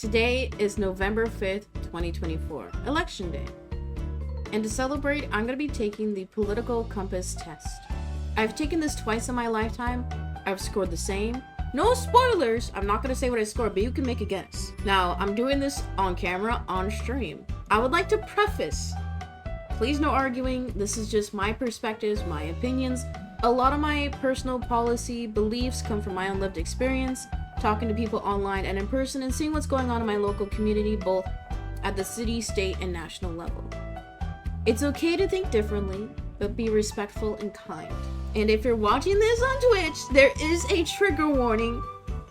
Today is November 5th, 2024, Election Day. And to celebrate, I'm going to be taking the Political Compass test. I've taken this twice in my lifetime. I've scored the same. No spoilers! I'm not going to say what I scored, but you can make a guess. Now, I'm doing this on camera, on stream. I would like to preface, please no arguing, this is just my perspectives, my opinions. A lot of my personal policy beliefs come from my own lived experience, talking to people online and in person, and seeing what's going on in my local community, both at the city, state, and national level. It's okay to think differently, but be respectful and kind. And if you're watching this on Twitch, there is a trigger warning.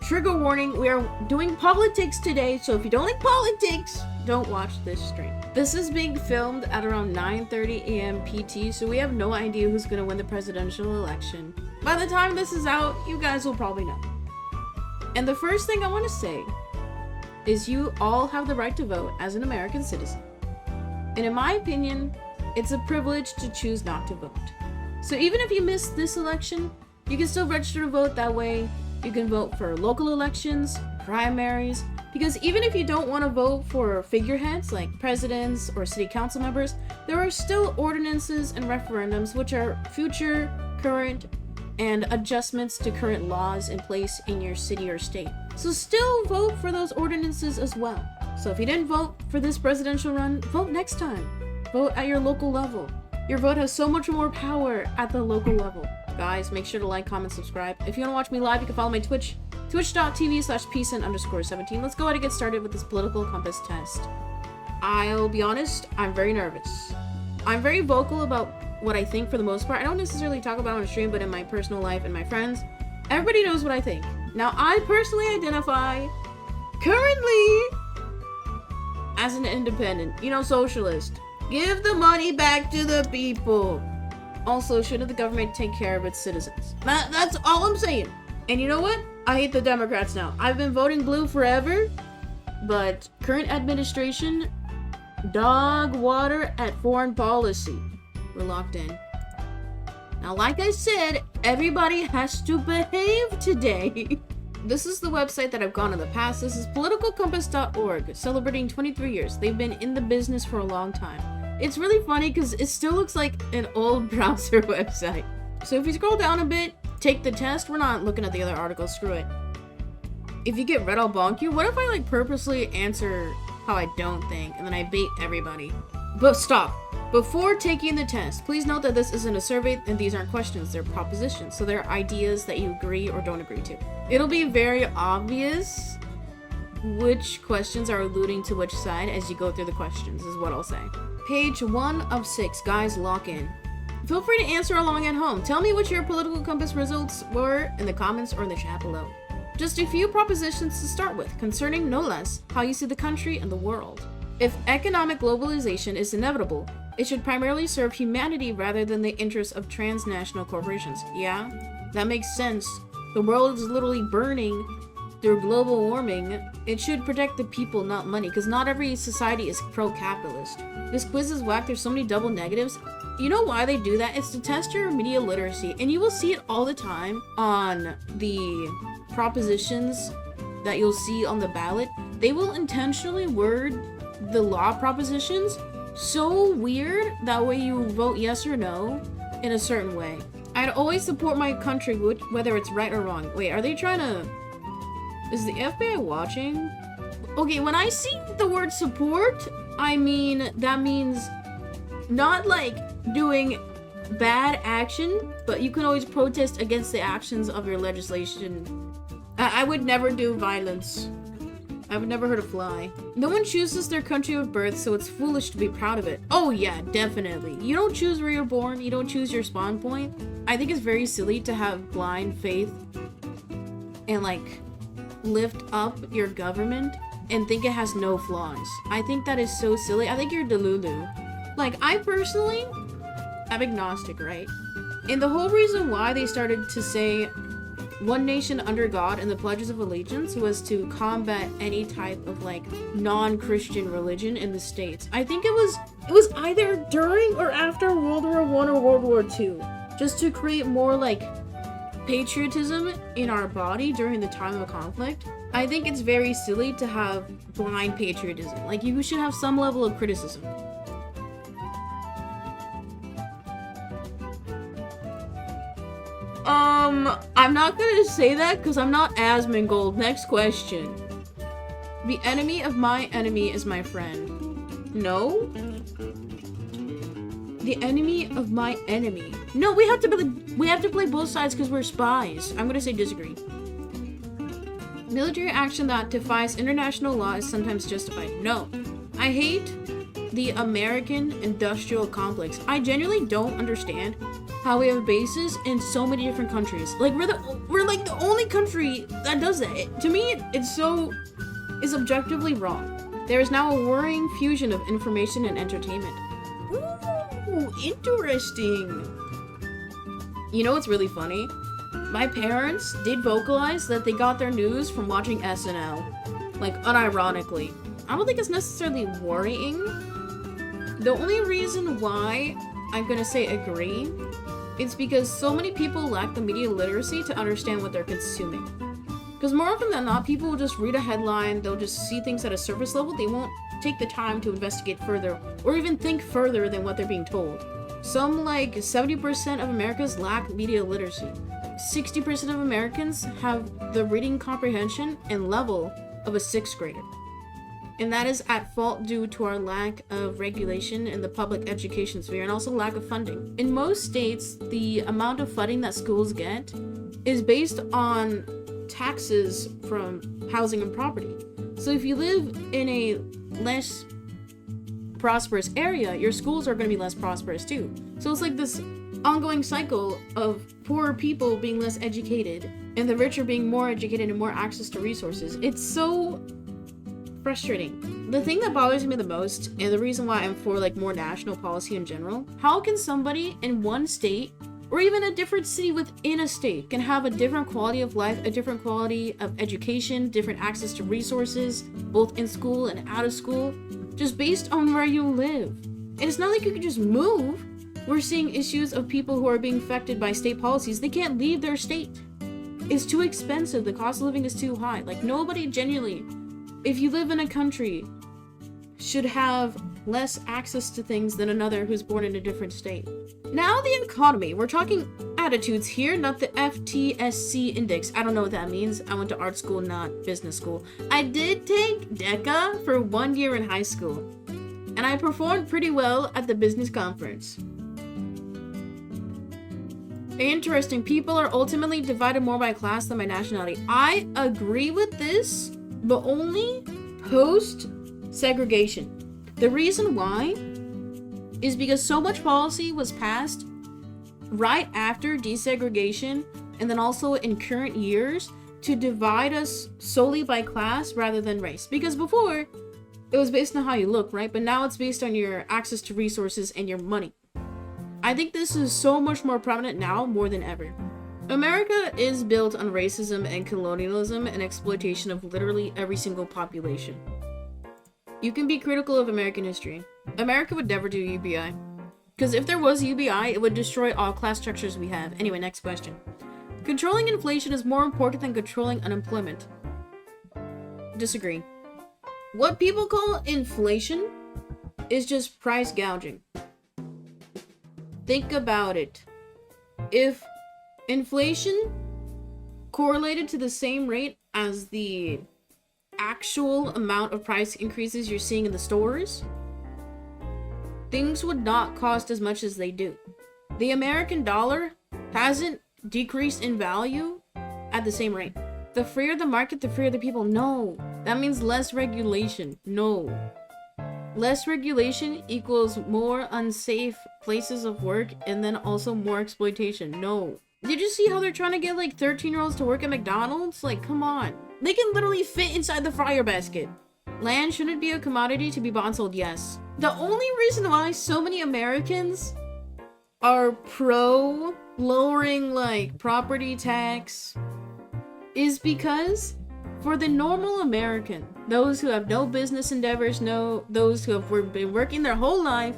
Trigger warning, we are doing politics today, so if you don't like politics, don't watch this stream. This is being filmed at around 9:30 a.m. PT, so we have no idea who's gonna win the presidential election. By the time this is out, you guys will probably know. And the first thing I want to say is you all have the right to vote as an American citizen. And in my opinion, it's a privilege to choose not to vote. So even if you miss this election, you can still register to vote. That way you can vote for local elections, primaries, because even if you don't want to vote for figureheads like presidents or city council members, there are still ordinances and referendums which are future, current, and adjustments to current laws in place in your city or state. So still vote for those ordinances as well. So if you didn't vote for this presidential run, vote next time. Vote at your local level. Your vote has so much more power at the local level. Guys, make sure to like, comment, subscribe. If you want to watch me live, you can follow my Twitch, twitch.tv/Peacein_17. Let's go ahead and get started with this political compass test. I'll be honest, I'm very nervous. I'm very vocal about what I think for the most part. I don't necessarily talk about it on stream, but in my personal life and my friends, everybody knows what I think. Now, I personally identify currently as an independent, socialist. Give the money back to the people. Also, shouldn't the government take care of its citizens? That's all I'm saying. And you know what? I hate the Democrats now. I've been voting blue forever, but current administration, dog water at foreign policy. We're locked in. Now, like I said, everybody has to behave today. This is the website that I've gone in the past. This is politicalcompass.org, celebrating 23 years. They've been in the business for a long time. It's really funny because it still looks like an old browser website. So if you scroll down a bit, take the test. We're not looking at the other articles, screw it. If you get red, I'll bonk you. What if I purposely answer how I don't think and then I bait everybody? But stop. Before taking the test, please note that this isn't a survey and these aren't questions, they're propositions. So they're ideas that you agree or don't agree to. It'll be very obvious which questions are alluding to which side as you go through the questions, is what I'll say. Page 1 of 6, guys, lock in. Feel free to answer along at home. Tell me what your political compass results were in the comments or in the chat below. Just a few propositions to start with, concerning no less how you see the country and the world. If economic globalization is inevitable, it should primarily serve humanity rather than the interests of transnational corporations. Yeah, that makes sense. The world is literally burning through global warming. It should protect the people, not money, because not every society is pro-capitalist. This quiz is whack. There's so many double negatives. You know why they do that? It's to test your media literacy, and you will see it all the time on the propositions that you'll see on the ballot. They will intentionally word the law propositions so weird that way you vote yes or no in a certain way. I'd always support my country, whether it's right or wrong. Wait, are they trying to... Is the FBI watching? Okay, when I see the word support, I mean, that means not doing bad action, but you can always protest against the actions of your legislation. I would never do violence. I would never hurt a fly. No one chooses their country of birth, so it's foolish to be proud of it. Oh yeah, definitely. You don't choose where you're born, you don't choose your spawn point. I think it's very silly to have blind faith and lift up your government and think it has no flaws. I think that is so silly. I think you're delulu. I personally, I'm agnostic, right? And the whole reason why they started to say one nation under God in the pledges of allegiance was to combat any type of non-Christian religion in the States. I think it was either during or after World War I or World War II, just to create more patriotism in our body during the time of a conflict. I think it's very silly to have blind patriotism. Like, you should have some level of criticism. I'm not gonna say that because I'm not as Mangold. Next question. The enemy of my enemy is my friend. No? The enemy of my enemy. No, we have to play both sides because we're spies. I'm gonna say disagree. Military action that defies international law is sometimes justified. No. I hate the American industrial complex. I genuinely don't understand how we have bases in so many different countries. Like, we're like the only country that does that. To me, it's objectively wrong. There is now a worrying fusion of information and entertainment. Ooh, interesting. You know what's really funny? My parents did vocalize that they got their news from watching SNL. Like, unironically. I don't think it's necessarily worrying. The only reason why I'm gonna say agree is because so many people lack the media literacy to understand what they're consuming. Because more often than not, people will just read a headline, they'll just see things at a surface level, they won't take the time to investigate further, or even think further than what they're being told. Some, like, 70% of Americans lack media literacy. 60% of Americans have the reading comprehension and level of a 6th grader. And that is at fault due to our lack of regulation in the public education sphere and also lack of funding. In most states, the amount of funding that schools get is based on taxes from housing and property. So if you live in a less prosperous area, your schools are going to be less prosperous too. So it's like this ongoing cycle of poorer people being less educated and the richer being more educated and more access to resources. It's so frustrating. The thing that bothers me the most, and the reason why I'm for like more national policy in general, how can somebody in one state or even a different city within a state can have a different quality of life, a different quality of education, different access to resources, both in school and out of school, just based on where you live? And it's not like you can just move. We're seeing issues of people who are being affected by state policies. They can't leave their state. It's too expensive. The cost of living is too high. Like, nobody genuinely, if you live in a country, should have less access to things than another who's born in a different state. Now the economy. We're talking attitudes here, not the FTSE index. I don't know what that means. I went to art school, not business school. I did take DECA for 1 year in high school, and I performed pretty well at the business conference. Interesting. People are ultimately divided more by class than by nationality. I agree with this, but only post-segregation. The reason why is because so much policy was passed right after desegregation and then also in current years to divide us solely by class rather than race. Because before, it was based on how you look, right? But now it's based on your access to resources and your money. I think this is so much more prominent now more than ever. America is built on racism and colonialism and exploitation of literally every single population. You can be critical of American history. America would never do UBI. Because if there was UBI, it would destroy all class structures we have. Anyway, next question. Controlling inflation is more important than controlling unemployment. Disagree. What people call inflation is just price gouging. Think about it. If inflation correlated to the same rate as the actual amount of price increases you're seeing in the stores, things would not cost as much as they do. The American dollar hasn't decreased in value at the same rate. The freer the market, the freer the people. No. That means less regulation. No. Less regulation equals more unsafe places of work and then also more exploitation. No. Did you see how they're trying to get like 13-year-olds to work at McDonald's? Like, come on. They can literally fit inside the fryer basket. Land shouldn't be a commodity to be bought and sold, yes. The only reason why so many Americans are pro lowering like property tax is because for the normal American, those who have no business endeavors, those who have been working their whole life,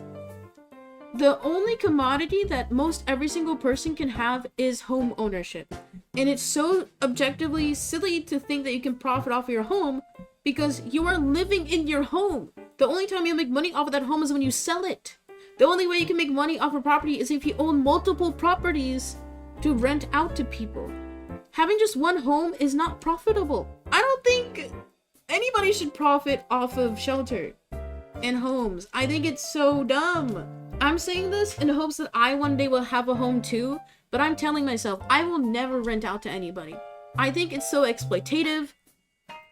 The only commodity that most every single person can have is home ownership. And it's so objectively silly to think that you can profit off of your home because you are living in your home. The only time you make money off of that home is when you sell it. The only way you can make money off a property is if you own multiple properties to rent out to people. Having just one home is not profitable. I don't think anybody should profit off of shelter and homes. I think it's so dumb. I'm saying this in hopes that I one day will have a home too, but I'm telling myself I will never rent out to anybody. I think it's so exploitative.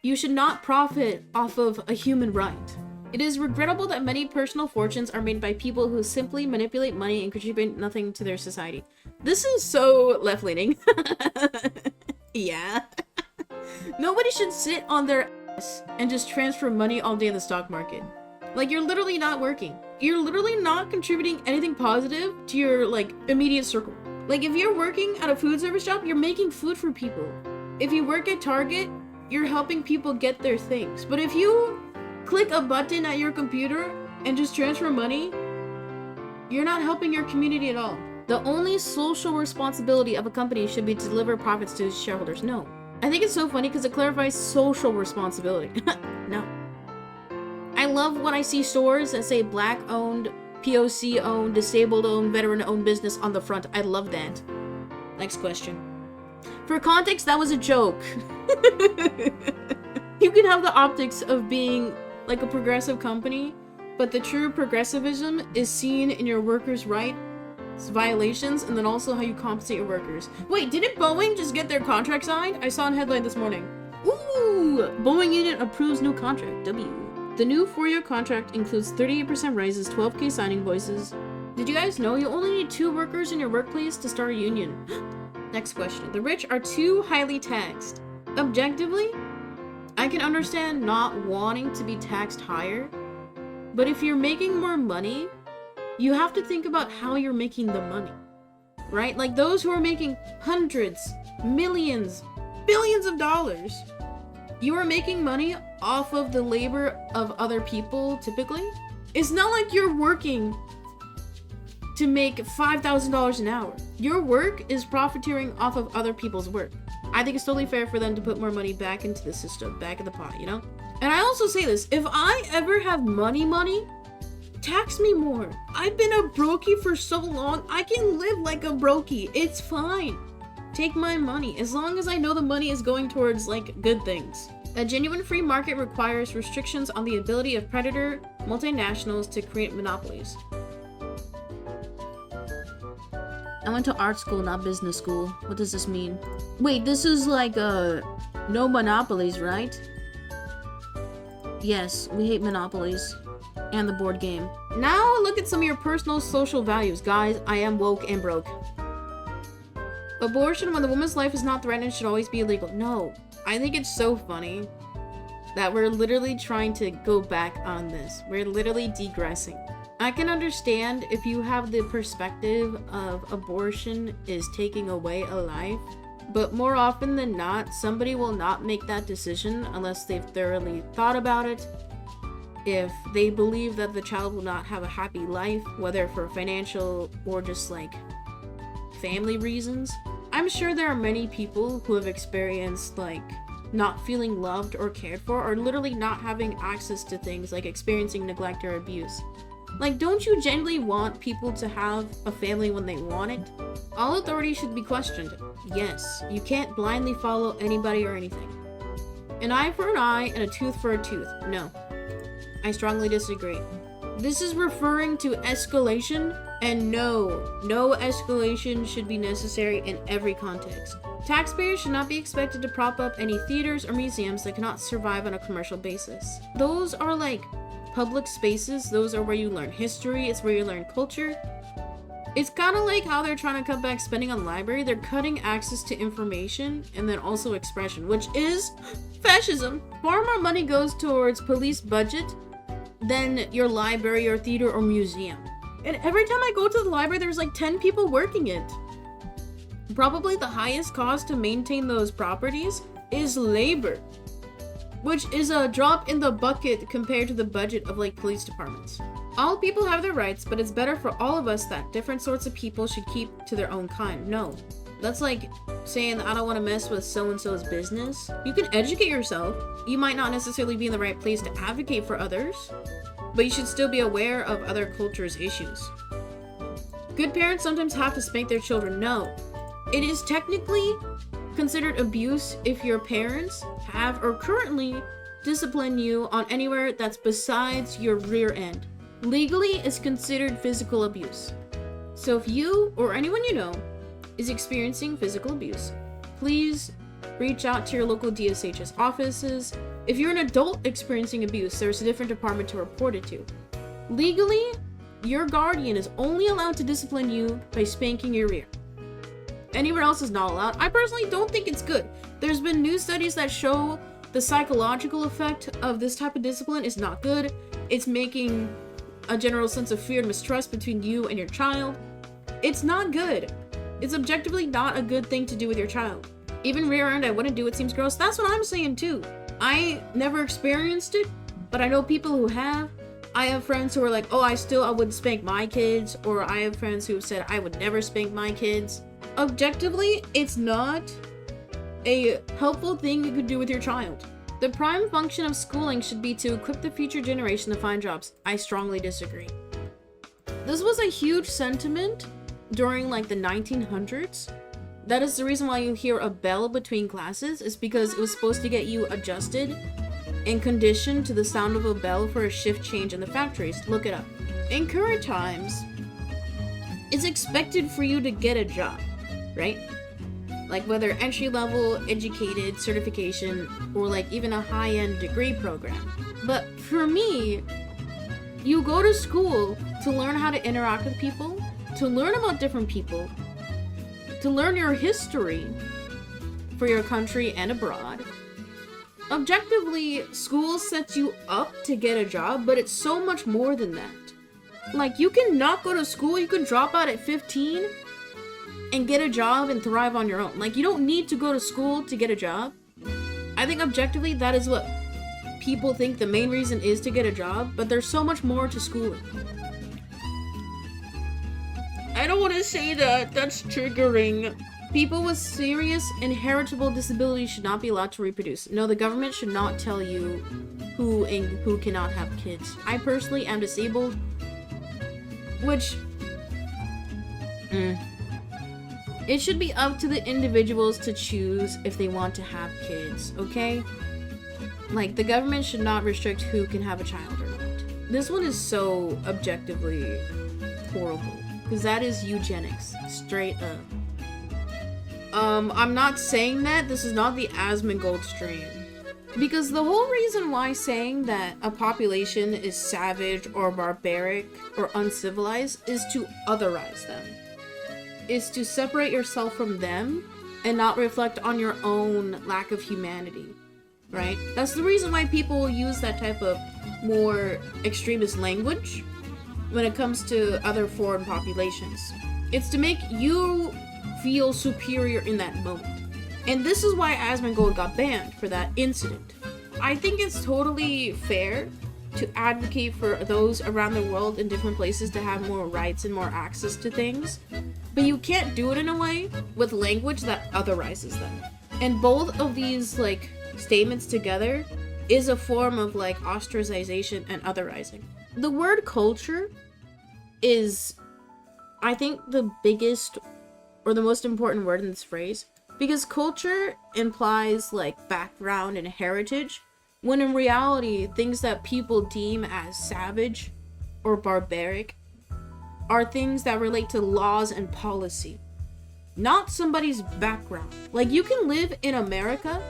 You should not profit off of a human right. It is regrettable that many personal fortunes are made by people who simply manipulate money and contribute nothing to their society. This is so left-leaning. Yeah. Nobody should sit on their ass and just transfer money all day in the stock market. Like, you're literally not working. You're literally not contributing anything positive to your, like, immediate circle. Like, if you're working at a food service shop, you're making food for people. If you work at Target, you're helping people get their things. But if you click a button at your computer and just transfer money, you're not helping your community at all. The only social responsibility of a company should be to deliver profits to its shareholders. No. I think it's so funny because it clarifies social responsibility. No. I love when I see stores that say Black-owned, POC-owned, disabled-owned, veteran-owned business on the front. I love that. Next question. For context, that was a joke. You can have the optics of being like a progressive company, but the true progressivism is seen in your workers' rights violations and then also how you compensate your workers. Wait, didn't Boeing just get their contract signed? I saw a headline this morning. Ooh! Boeing union approves new contract. W. The new 4-year contract includes 38% raises, 12K signing bonuses. Did you guys know you only need 2 workers in your workplace to start a union? Next question. The rich are too highly taxed. Objectively, I can understand not wanting to be taxed higher, but if you're making more money, you have to think about how you're making the money, right? Like those who are making hundreds, millions, billions of dollars, you are making money off of the labor of other people, typically. It's not like you're working to make $5,000 an hour. Your work is profiteering off of other people's work. I think it's totally fair for them to put more money back into the system, back in the pot, you know? And I also say this, if I ever have money, tax me more. I've been a brokey for so long, I can live like a brokey. It's fine. Take my money, as long as I know the money is going towards, like, good things. A genuine free market requires restrictions on the ability of predator multinationals to create monopolies. I went to art school, not business school. What does this mean? Wait, this is like, no monopolies, right? Yes, we hate monopolies. And the board game. Now look at some of your personal social values. Guys, I am woke and broke. Abortion when the woman's life is not threatened should always be illegal. No. I think it's so funny that we're literally trying to go back on this. We're literally degressing. I can understand if you have the perspective of abortion is taking away a life, but more often than not, somebody will not make that decision unless they've thoroughly thought about it. If they believe that the child will not have a happy life, whether for financial or just like family reasons. I'm sure there are many people who have experienced like not feeling loved or cared for, or literally not having access to things like experiencing neglect or abuse. Like, don't you genuinely want people to have a family when they want it? All authority should be questioned. Yes, you can't blindly follow anybody or anything. An eye for an eye and a tooth for a tooth. No. I strongly disagree. This is referring to escalation, and no escalation should be necessary in every context. Taxpayers should not be expected to prop up any theaters or museums that cannot survive on a commercial basis. Those are like public spaces. Those are where you learn history. It's where you learn culture. It's kind of like how they're trying to cut back spending on library. They're cutting access to information and then also expression, which is fascism. Far more money goes towards police budget than your library or theater or museum. And every time I go to the library, there's like 10 people working it. Probably the highest cost to maintain those properties is labor. which is a drop in the bucket compared to the budget of like police departments. All people have their rights, but it's better for all of us that different sorts of people should keep to their own kind. No. That's like saying I don't want to mess with so-and-so's business. You can educate yourself. You might not necessarily be in the right place to advocate for others, but you should still be aware of other cultures' issues. Good parents sometimes have to spank their children. No. It is technically considered abuse if your parents have or currently discipline you on anywhere that's besides your rear end. Legally, it's considered physical abuse. So if you or anyone you know is experiencing physical abuse, please reach out to your local DSHS offices. If you're an adult experiencing abuse, there's a different department to report it to. Legally, your guardian is only allowed to discipline you by spanking your rear. Anywhere else is not allowed. I personally don't think it's good. There's been new studies that show the psychological effect of this type of discipline is not good. It's making a general sense of fear and mistrust between you and your child. It's not good. It's objectively not a good thing to do with your child. Even rear end, I wouldn't do it, seems gross. That's what I'm saying too. I never experienced it, but I know people who have. I have friends who are like, oh, I wouldn't spank my kids, or I have friends who have said I would never spank my kids. Objectively, it's not a helpful thing you could do with your child. The prime function of schooling should be to equip the future generation to find jobs. I strongly disagree. This was a huge sentiment during like the 1900s. That is the reason why you hear a bell between classes, is because it was supposed to get you adjusted and conditioned to the sound of a bell for a shift change in the factories. Look it up. In current times, it's expected for you to get a job, right? Like whether entry level, educated, certification, or like even a high-end degree program. But for me, you go to school to learn how to interact with people, to learn about different people, to learn your history for your country and abroad. Objectively, school sets you up to get a job, but it's so much more than that. Like, you can not go to school, you can drop out at 15 and get a job and thrive on your own. Like, you don't need to go to school to get a job. I think objectively, that is what people think the main reason is to get a job, but there's so much more to schooling. I don't want to say that, that's triggering. People with serious inheritable disabilities should not be allowed to reproduce. No, the government should not tell you who and who cannot have kids. I personally am disabled, which it should be up to the individuals to choose if they want to have kids, okay? Like, the government should not restrict who can have a child or not. This one is so objectively horrible, because that is eugenics, straight up. I'm not saying that. This is not the Asmongold stream. Because the whole reason why saying that a population is savage or barbaric or uncivilized is to otherize them. Is to separate yourself from them and not reflect on your own lack of humanity, right? That's the reason why people will use that type of more extremist language when it comes to other foreign populations. It's to make you feel superior in that moment. And this is why Asmongold got banned for that incident. I think it's totally fair to advocate for those around the world in different places to have more rights and more access to things, but you can't do it in a way with language that otherizes them. And both of these like statements together is a form of like ostracization and otherizing. The word culture is, I think, the biggest or the most important word in this phrase, because culture implies like background and heritage, when in reality, things that people deem as savage or barbaric are things that relate to laws and policy, not somebody's background. Like, you can live in America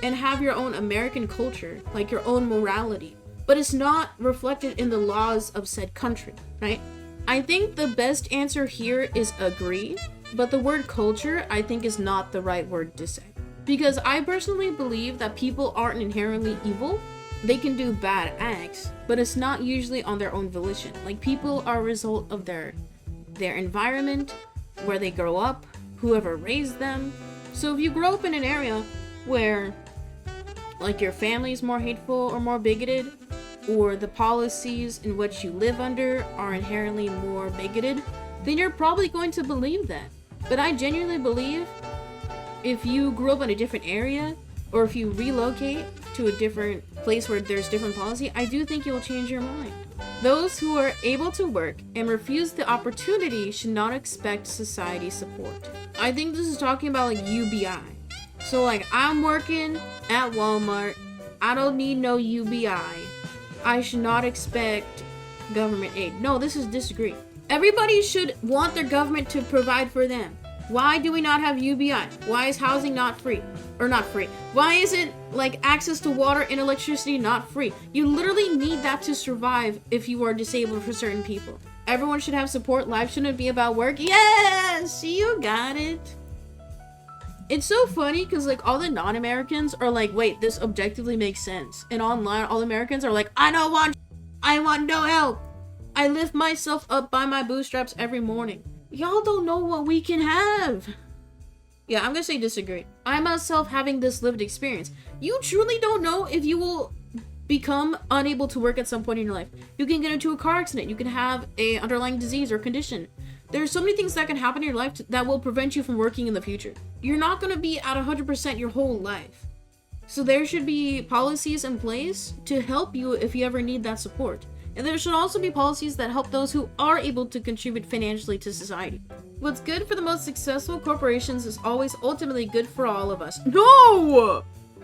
and have your own American culture, like your own morality, but it's not reflected in the laws of said country, right? I think the best answer here is agree, but the word culture, I think, is not the right word to say. Because I personally believe that people aren't inherently evil. They can do bad acts, but it's not usually on their own volition. Like, people are a result of their environment, where they grow up, whoever raised them. So if you grow up in an area where like your family is more hateful or more bigoted, or the policies in which you live under are inherently more bigoted, then you're probably going to believe that. But I genuinely believe if you grew up in a different area, or if you relocate to a different place where there's different policy, I do think you'll change your mind. Those who are able to work and refuse the opportunity should not expect society support. I think this is talking about like UBI. So like, I'm working at Walmart, I don't need no UBI. I should not expect government aid. No, this is disagree. Everybody should want their government to provide for them. Why do we not have UBI? Why is housing not free? Or not free? Why isn't like access to water and electricity not free? You literally need that to survive if you are disabled for certain people. Everyone should have support. Life shouldn't be about work. Yes, you got it. It's so funny because like all the non-Americans are like, wait, this objectively makes sense. And online, all Americans are like, I want no help. I lift myself up by my bootstraps every morning. Y'all don't know what we can have. Yeah, I'm gonna say disagree. I myself having this lived experience. You truly don't know if you will become unable to work at some point in your life. You can get into a car accident. You can have a underlying disease or condition. There's so many things that can happen in your life that will prevent you from working in the future. You're not gonna be at 100% your whole life. So there should be policies in place to help you if you ever need that support. And there should also be policies that help those who are able to contribute financially to society. What's good for the most successful corporations is always ultimately good for all of us. No!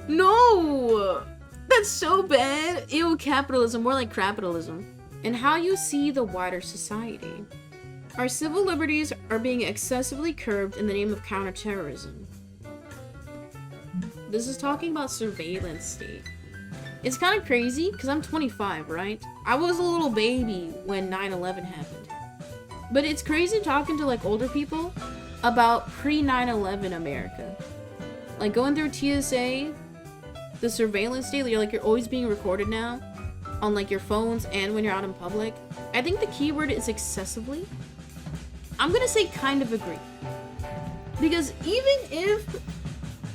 No! That's so bad. Ew, capitalism, more like crapitalism. And how you see the wider society. Our civil liberties are being excessively curbed in the name of counterterrorism. This is talking about surveillance state. It's kind of crazy because I'm 25, right? I was a little baby when 9/11 happened. But it's crazy talking to like older people about pre-9/11 America. Like going through TSA, the surveillance state, you're always being recorded now on like your phones and when you're out in public. I think the key word is excessively. I'm gonna say kind of agree. Because even if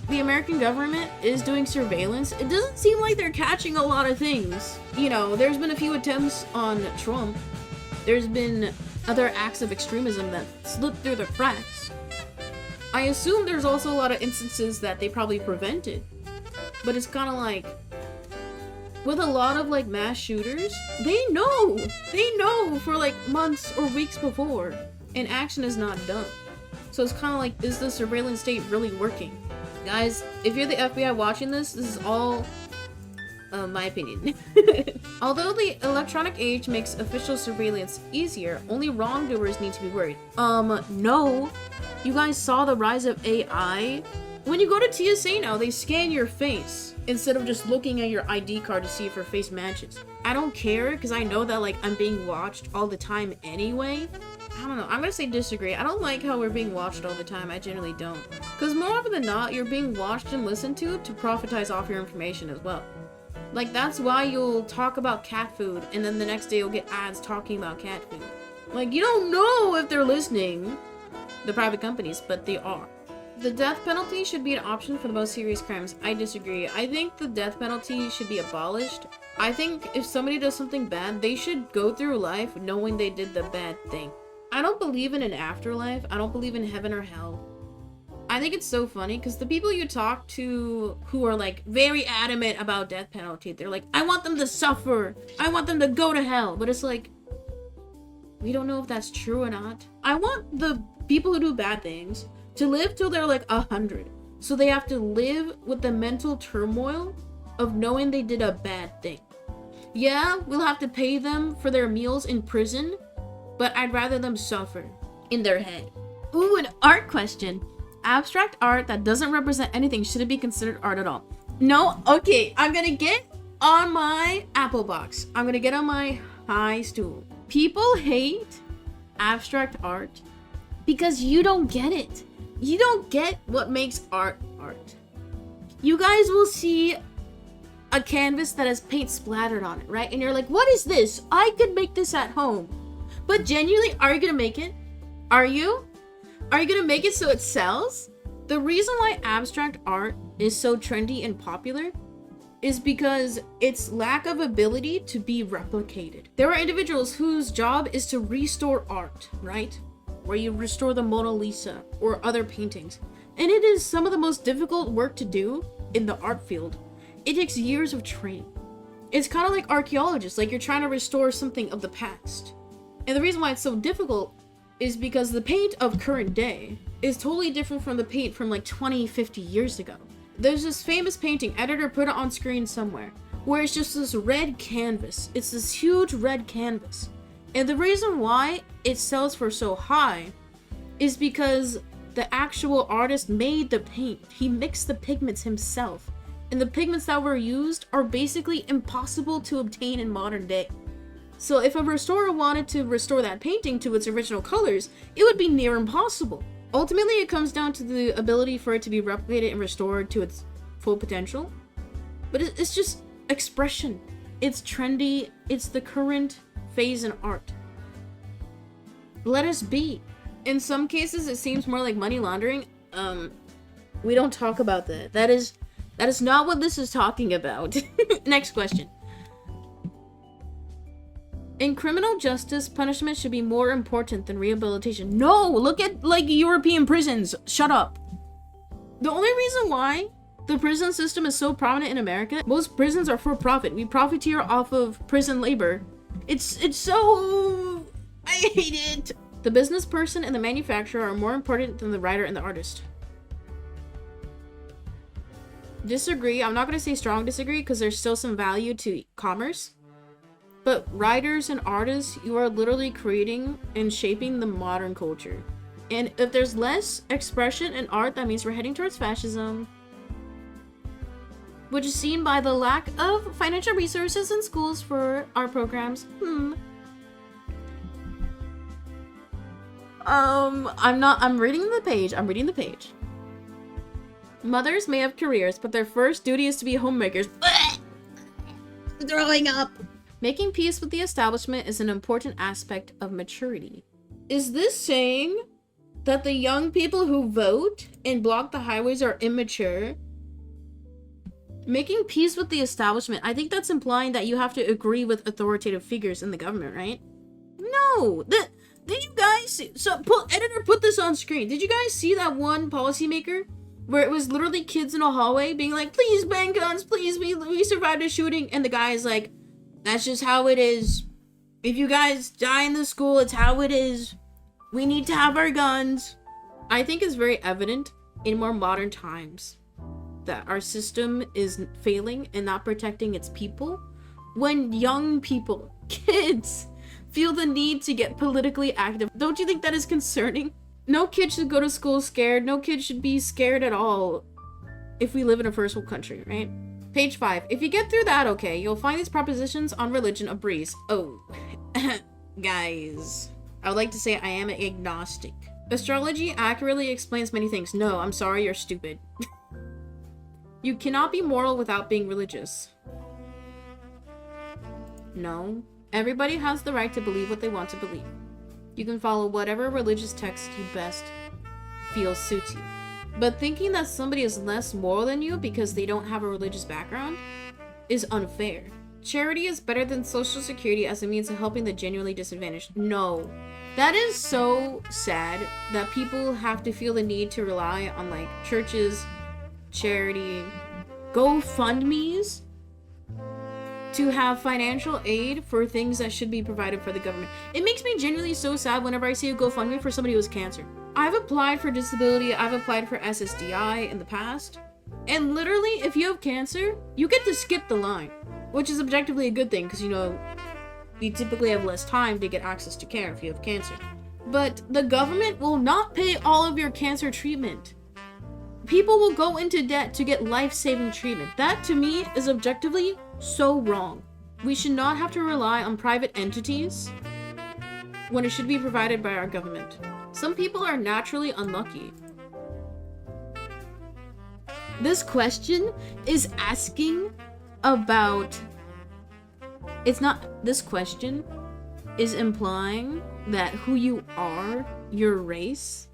the American government is doing surveillance, it doesn't seem like they're catching a lot of things. You know, there's been a few attempts on Trump. There's been other acts of extremism that slipped through the cracks. I assume there's also a lot of instances that they probably prevented. But it's kind of like, with a lot of like mass shooters, they know for like months or weeks before, and action is not done. So it's kind of like, is the surveillance state really working? Guys, if you're the FBI watching this is all my opinion. Although the electronic age makes official surveillance easier, only wrongdoers need to be worried. No. You guys saw the rise of AI? When you go to TSA now, they scan your face instead of just looking at your ID card to see if your face matches. I don't care because I know that like I'm being watched all the time anyway. I don't know. I'm gonna say disagree. I don't like how we're being watched all the time. I generally don't. Because more often than not, you're being watched and listened to profitize off your information as well. Like, that's why you'll talk about cat food, and then the next day you'll get ads talking about cat food. Like, you don't know if they're listening, the private companies, but they are. The death penalty should be an option for the most serious crimes. I disagree. I think the death penalty should be abolished. I think if somebody does something bad, they should go through life knowing they did the bad thing. I don't believe in an afterlife. I don't believe in heaven or hell. I think it's so funny because the people you talk to who are like very adamant about death penalty, they're like, I want them to suffer. I want them to go to hell. But it's like, we don't know if that's true or not. I want the people who do bad things to live till they're like 100. So they have to live with the mental turmoil of knowing they did a bad thing. Yeah, we'll have to pay them for their meals in prison, but I'd rather them suffer in their head. Ooh, an art question. Abstract art that doesn't represent anything, should it be considered art at all? No? Okay, I'm gonna get on my apple box. I'm gonna get on my high stool. People hate abstract art because you don't get it. You don't get what makes art art. You guys will see a canvas that has paint splattered on it, right? And you're like, what is this? I could make this at home. But genuinely, are you gonna make it? Are you? Are you gonna make it so it sells? The reason why abstract art is so trendy and popular is because its lack of ability to be replicated. There are individuals whose job is to restore art, right? Where you restore the Mona Lisa or other paintings. And it is some of the most difficult work to do in the art field. It takes years of training. It's kind of like archaeologists, like you're trying to restore something of the past. And the reason why it's so difficult is because the paint of current day is totally different from the paint from like 20, 50 years ago. There's this famous painting, editor put it on screen somewhere, where it's just this red canvas. It's this huge red canvas. And the reason why it sells for so high is because the actual artist made the paint. He mixed the pigments himself. And the pigments that were used are basically impossible to obtain in modern day. So if a restorer wanted to restore that painting to its original colors, it would be near impossible. Ultimately, it comes down to the ability for it to be replicated and restored to its full potential. But it's just expression. It's trendy. It's the current phase in art. Let us be. In some cases, it seems more like money laundering. We don't talk about that. That is not what this is talking about. Next question. In criminal justice, punishment should be more important than rehabilitation. No, look at like European prisons. Shut up. The only reason why the prison system is so prominent in America, most prisons are for profit. We profiteer off of prison labor. It's so... I hate it. The business person and the manufacturer are more important than the writer and the artist. Disagree. I'm not going to say strong disagree because there's still some value to commerce. But writers and artists, you are literally creating and shaping the modern culture. And if there's less expression in art, that means we're heading towards fascism. Which is seen by the lack of financial resources in schools for our programs. I'm reading the page. Mothers may have careers, but their first duty is to be homemakers. Throwing up. Making peace with the establishment is an important aspect of maturity. Is this saying that the young people who vote and block the highways are immature? Making peace with the establishment, I think that's implying that you have to agree with authoritative figures in the government, right? No! Did you guys see? So, editor, put this on screen. Did you guys see that one policymaker? Where it was literally kids in a hallway being like, please ban guns, please, we survived a shooting. And the guy is like, that's just how it is. If you guys die in the school, it's how it is. We need to have our guns. I think it's very evident in more modern times that our system is failing and not protecting its people. When young people, kids, feel the need to get politically active. Don't you think that is concerning? No kid should go to school scared. No kid should be scared at all if we live in a first world country, right? Page 5. If you get through that, okay, you'll find these propositions on religion a breeze. Oh, guys. I would like to say I am agnostic. Astrology accurately explains many things. No, I'm sorry, you're stupid. You cannot be moral without being religious. No. Everybody has the right to believe what they want to believe. You can follow whatever religious text you best feel suits you. But thinking that somebody is less moral than you because they don't have a religious background is unfair. Charity is better than social security as a means of helping the genuinely disadvantaged. No. That is so sad that people have to feel the need to rely on like churches, charity, GoFundMes to have financial aid for things that should be provided for the government. It makes me genuinely so sad whenever I see a GoFundMe for somebody who has cancer. I've applied for disability, I've applied for SSDI in the past, and literally if you have cancer, you get to skip the line, which is objectively a good thing because, you know, you typically have less time to get access to care if you have cancer. But the government will not pay all of your cancer treatment. People will go into debt to get life-saving treatment. That, to me, is objectively so wrong. We should not have to rely on private entities when it should be provided by our government. Some people are naturally unlucky. This question is asking about... This question is implying that who you are, your race,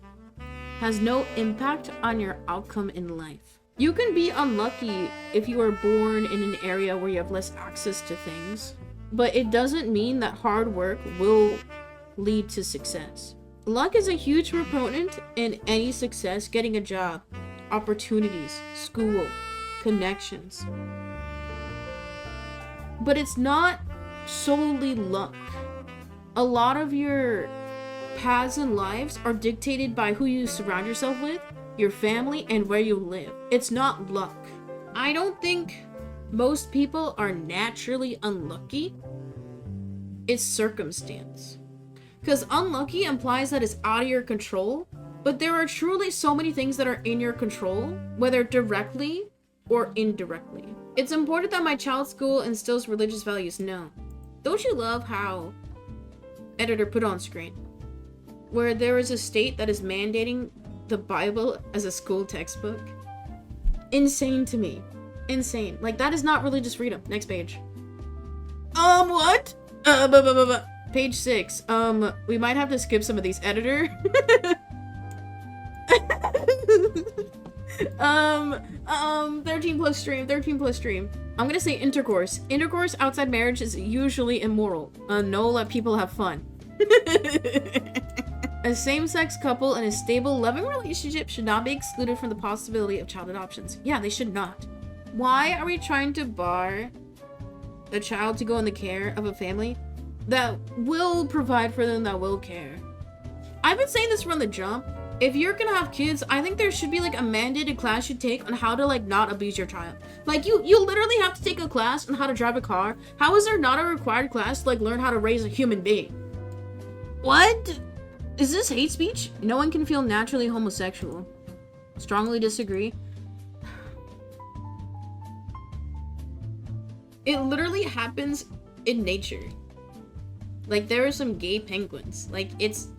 has no impact on your outcome in life. You can be unlucky if you are born in an area where you have less access to things, but it doesn't mean that hard work will lead to success. Luck is a huge proponent in any success: getting a job, opportunities, school, connections. But it's not solely luck. A lot of your paths and lives are dictated by who you surround yourself with, your family, and where you live. It's not luck. I don't think most people are naturally unlucky. It's circumstance. Because unlucky implies that it's out of your control, but there are truly so many things that are in your control, whether directly or indirectly. It's important that my child's school instills religious values. No. Don't you love how editor put on screen where there is a state that is mandating the Bible as a school textbook? Insane to me. Insane. Like, that is not religious freedom. Next page. What? Page 6. We might have to skip some of these, editor. 13 plus stream. I'm gonna say intercourse. Intercourse outside marriage is usually immoral. No, let people have fun. A same-sex couple in a stable, loving relationship should not be excluded from the possibility of child adoptions. Yeah, they should not. Why are we trying to bar a child to go in the care of a family that will provide for them, that will care? I've been saying this from the jump. If you're gonna have kids, I think there should be like a mandated class you take on how to like not abuse your child. Like you literally have to take a class on how to drive a car. How is there not a required class to like learn how to raise a human being? What? Is this hate speech? No one can feel naturally homosexual. Strongly disagree. It literally happens in nature. Like, there are some gay penguins. Like, it's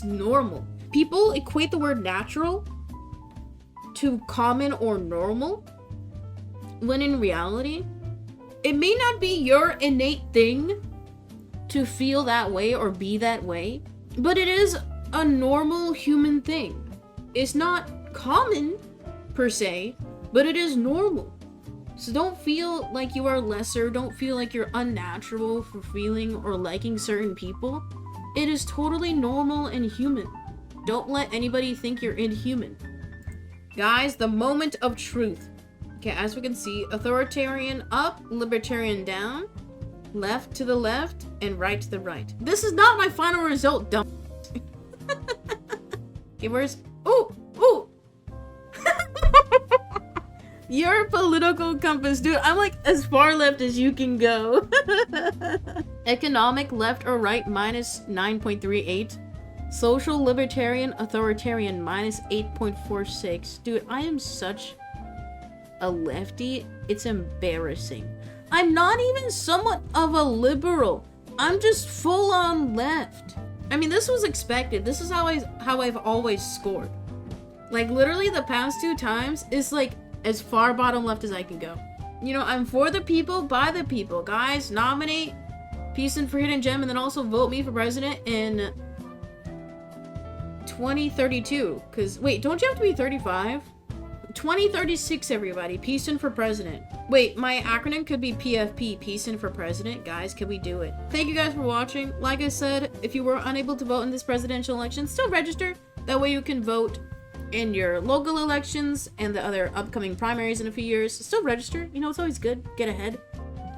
normal. People equate the word natural to common or normal, when in reality, it may not be your innate thing to feel that way or be that way, but it is a normal human thing. It's not common, per se, but it is normal. So don't feel like you are lesser, don't feel like you're unnatural for feeling or liking certain people. It is totally normal and human. Don't let anybody think you're inhuman. Guys, the moment of truth. Okay, as we can see, authoritarian up, libertarian down, left to the left, and right to the right. This is not my final result, dumb. Okay, where's... Ooh! Your political compass, dude. I'm like as far left as you can go. Economic left or right minus 9.38. Social libertarian authoritarian minus 8.46. Dude, I am such a lefty. It's embarrassing. I'm not even somewhat of a liberal. I'm just full on left. I mean, this was expected. This is how I've always scored. Like, literally the past 2 times is like as far bottom left as I can go. You know, I'm for the people, by the people. Guys, nominate Peacein for Hidden Gem and then also vote me for president in 2032. Because, wait, don't you have to be 35? 2036, everybody. Peacein for president. Wait, my acronym could be PFP, Peacein for president. Guys, can we do it? Thank you guys for watching. Like I said, if you were unable to vote in this presidential election, still register. That way you can vote in your local elections and the other upcoming primaries in a few years. Still register. You know, it's always good. Get ahead.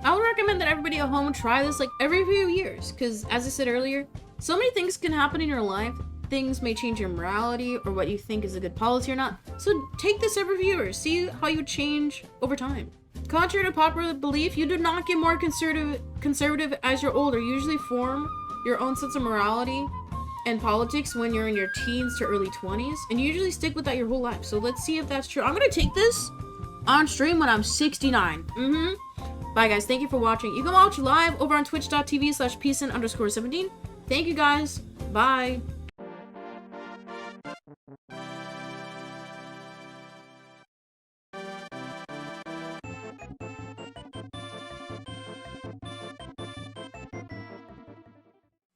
I would recommend that everybody at home try this like every few years. Because, as I said earlier, so many things can happen in your life. Things may change your morality or what you think is a good policy or not. So take this every few years. See how you change over time. Contrary to popular belief, you do not get more conservative as you're older. You usually form your own sense of morality and politics when you're in your teens to early 20s, and you usually stick with that your whole life. So let's see if that's true. I'm gonna take this on stream when I'm 69. Bye guys, thank you for watching. You can watch live over on twitch.tv/peacein_17. Thank you guys. Bye.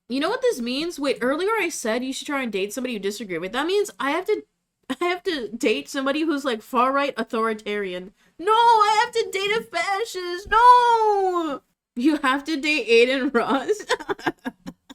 You know what this means? Wait, earlier I said you should try and date somebody you disagree with. That means I have to I have to date somebody who's like far right authoritarian. No, I have to date a fascist. No, you have to date Aiden Ross.